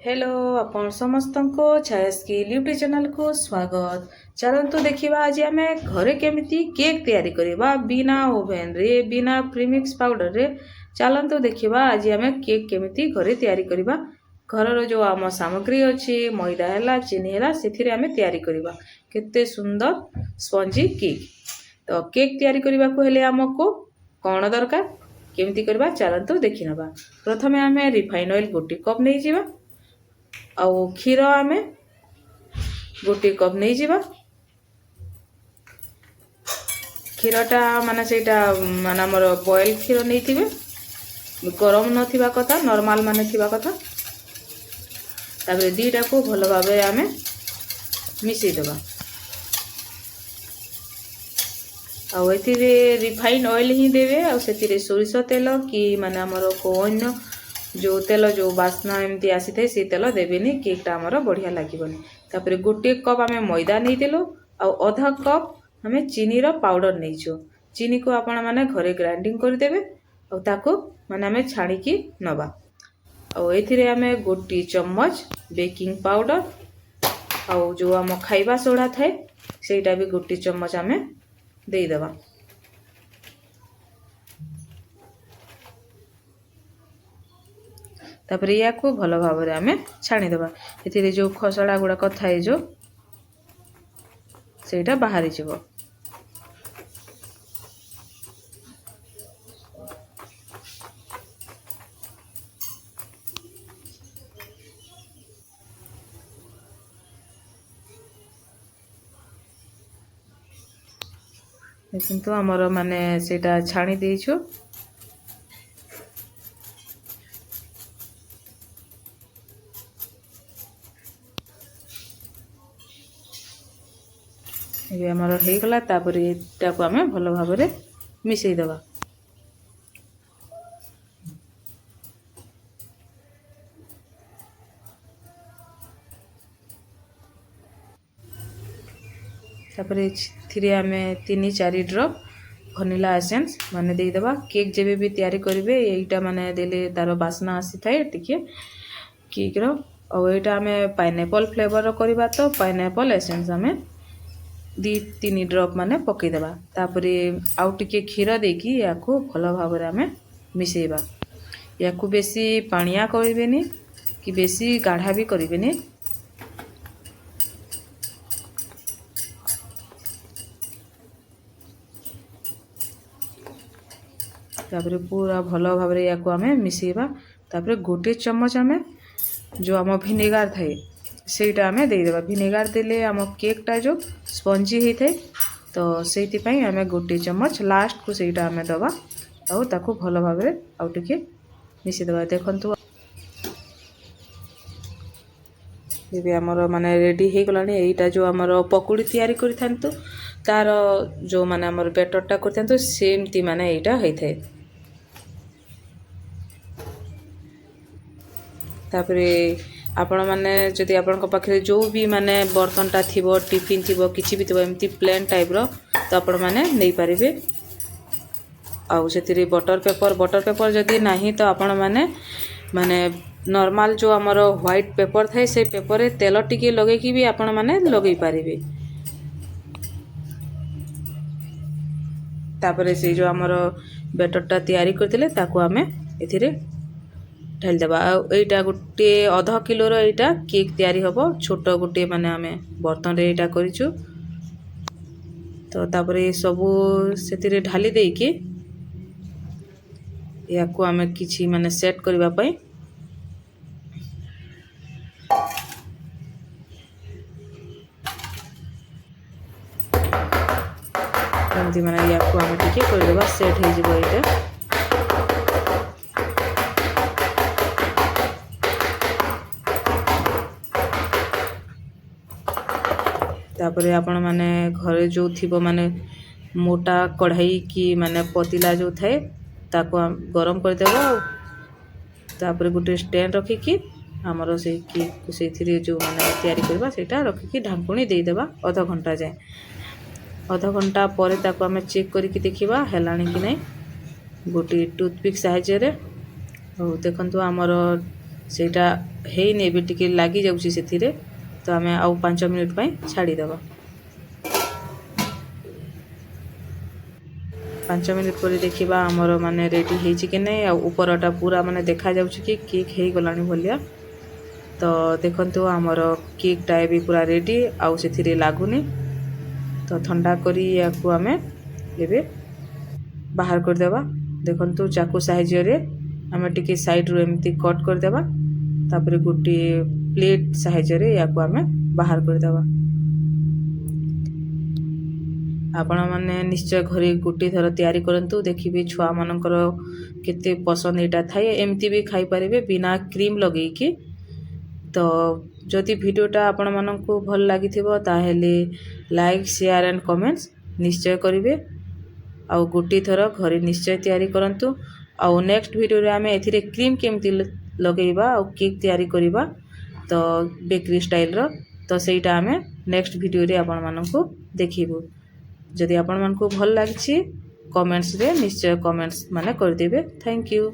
Hello आपण समस्त को छाया स्किल यूट्यूब चैनल को स्वागत। चलतु देखिबा आज आम घरे केमिति केक तैयारी करबा बिना ओवेन रे बिना प्रीमिक्स पाउडर रे। चलतु देखिबा आज आम केक केमिति घरे तैयारी करबा। घर जो आम सामग्री अच्छी मैदा है चीनी है से आम तैयारी करबा केते सुंदर स्पंजी केक। तो केक तैयारी करबा को हेले हमको कौन दरकार केमिति करबा चलतु देखि नबा। प्रथमे आम रिफाइन ऑयल गोटे कप नहीं जिबा आउ क्षीर आम गोटे कप नहीं जिबा। क्षीरटा माने सेटा माने हमर बॉयल क्षीर नहीं थिबे गरम नथिबा कथा नॉर्मल माने थिबा कथा। ताबे दीटा को भलो भाबे आम मिसई देबा। आउ एथिरे रिफाइन ऑयल ही देवे आउ सेथिरे सोरिष तेल कि माने हमर को अन्य जो तेल जो बास्ना एमती आसी थे से तेल देवेनि केकटा आमर बढ़िया लागबनी। तापर गोटे कप आम मैदा नहीं देलो आउ आधा कप आम चीनी रो पाउडर नहीं छो। चीनी को आपण माने घरे ग्राइंडिंग कर देबे आउ ताको माने आम छाणीकी नबा। आउ एथिरे आम गोटे चम्मच बेकिंग पाउडर आउ जो आम खाइबा सोडा थाए सेटा भी गोटे चम्मच आम दे देबा। तापर या को भलो भाव रे आमे छाणी देबा। एथिरे जो खसड़ा गुड़ाक थाए जो सेटा बाहरी जीवो। किंतु हमर माने सेटा छाणी देइछो। ये आमर हो गला। तापर एटा को आमे भलो भाव रे मिसई देबा। तापर एथिरे आमे 3-4 ड्रॉप वनिला एसेंस माने दे देबा। केक जेबे भी तैयारी करिवे एटा माने देले तारो बासना आसी थाए टिके केक रो। और एटा आमे पाइनएप्पल फ्लेवर रो करबा तो पाइनएप्पल एसेंस आमे 2-3 ड्रॉप माने पकई देबा। तापरे आउ टिके क्षीर देकी याको भलो भाव रे आमे मिसेइबा। याको बेसी पानिया करिवेनी कि बेसी गाढ़ा भी करिवेनी। तापरे पूरा भलो भाव रे याको आमे मिसेइबा। तापरे गोटे चम्मच आमे जो आम विनेगार थाए सेटा आमे दे देबा। विनेगार देले आम केकटा जो स्पंजी होता है तो सेति पई आमे गोटे चम्मच लास्ट को सेटा आमे दबा आउ ताको भलो भाव रे आउ टिके मिसे देबा। देखंतु ये आमर माने रेडी हो गलानी। एटा जो आमर पकोड़ी तैयारी करिथांतु तार जो माने आमर बैटरटा करिथांतु सेमती माने एटा होइथाय। तापरे आपण माने जदि आपण पाखे जो भी माने बर्तनटा थिबो टिफिन थिबो किछि भी थिबो एमती प्लेन टाइप रो तो आपण माने नै पारिबे। आउ सेतिरे बटर पेपर जदि नाही तो आपण माने माने नॉर्मल जो हमर व्हाइट पेपर थाए से पेपर रे तेल टिके लगे कि भी आपण माने लगै पारिबे। तापरे से जो हमर बैटरटा तैयारी करथिले ताको हमें एथिरे ढाल देबा। एटा गोटे आधा किलो रो एटा केक तैयारी होबो। छोटो गोटे माने आमे बर्तन रे एटा करिछु। तो तापरे सबु सेतिरे ढाली देई के याको आमे किछि माने सेट करबा पई एमती माने याको आमे टिके कर देबा सेट हे जिवो एटा। तापरे आपण माने घरे जो थिबो माने मोटा कढ़ाई की माने पतीला जो थाए ताको गरम कर देबो। तापरे गुटे स्टैंड रखी की हमरो से की सेथिरे जो माने तैयारी करबा सेटा रखी की ढांकुणी दे देबा आधा घंटा जाए। आधा घंटा परे ताको हमें चेक करिकी देखिबा हेलानी कि नै गोटे टूथपिक साहाय्य रे। देखंतु हमरो ସେଇଟା ହେଇନି, ଏବେ ଟିକେ ଲାଗିଯାଉଛି ସେଥିରେ। ତ ଆମେ ଆଉ 5 ମିନିଟ୍ ପାଇଁ ଛାଡ଼ିଦେବା। 5 ମିନିଟ୍ ପରେ ଦେଖିବା ଆମର ମାନେ ରେଡ଼ି ହେଇଛି କି ନାହିଁ। ଆଉ ଉପରଟା ପୁରା ମାନେ ଦେଖାଯାଉଛି କି କେକ୍ ହେଇଗଲାଣି ଭଳିଆ। ତ ଦେଖନ୍ତୁ ଆମର କେକ୍ଟା ବି ପୁରା ରେଡ଼ି, ଆଉ ସେଥିରେ ଲାଗୁନି। ତ ଥଣ୍ଡା କରି ୟାକୁ ଆମେ ଏବେ ବାହାର କରିଦେବା। ଦେଖନ୍ତୁ ଚାକୁ ସାହାଯ୍ୟରେ ଆମେ ଟିକେ ସାଇଡ଼ରୁ ଏମିତି କଟ୍ କରିଦେବା। ତାପରେ ଗୋଟିଏ ପ୍ଲେଟ୍ ସାହାଯ୍ୟରେ ୟାକୁ ଆମେ ବାହାର କରିଦେବା। ଆପଣମାନେ ନିଶ୍ଚୟ ଘରେ ଗୋଟିଏ ଥର ତିଆରି କରନ୍ତୁ, ଦେଖିବେ ଛୁଆମାନଙ୍କର କେତେ ପସନ୍ଦ ଏଇଟା ଥାଏ। ଏମିତି ବି ଖାଇପାରିବେ ବିନା କ୍ରିମ୍ ଲଗେଇକି। ତ ଯଦି ଭିଡ଼ିଓଟା ଆପଣମାନଙ୍କୁ ଭଲ ଲାଗିଥିବ ତାହେଲେ ଲାଇକ୍, ସେୟାର ଆଣ୍ଡ କମେଣ୍ଟସ୍ ନିଶ୍ଚୟ କରିବେ। ଆଉ ଗୋଟିଏ ଥର ଘରେ ନିଶ୍ଚୟ ତିଆରି କରନ୍ତୁ। ଆଉ ନେକ୍ସଟ ଭିଡ଼ିଓରେ ଆମେ ଏଥିରେ କ୍ରିମ୍ କେମିତି ଲଗେଇବା ଆଉ କେକ୍ ତିଆରି କରିବା, ତ ବେକରୀ ଷ୍ଟାଇଲର, ତ ସେଇଟା ଆମେ ନେକ୍ସଟ ଭିଡ଼ିଓରେ ଆପଣମାନଙ୍କୁ ଦେଖିବୁ। ଯଦି ଆପଣମାନଙ୍କୁ ଭଲ ଲାଗିଛି କମେଣ୍ଟସରେ ନିଶ୍ଚୟ କମେଣ୍ଟସ୍ ମାନେ କରିଦେବେ। Thank you.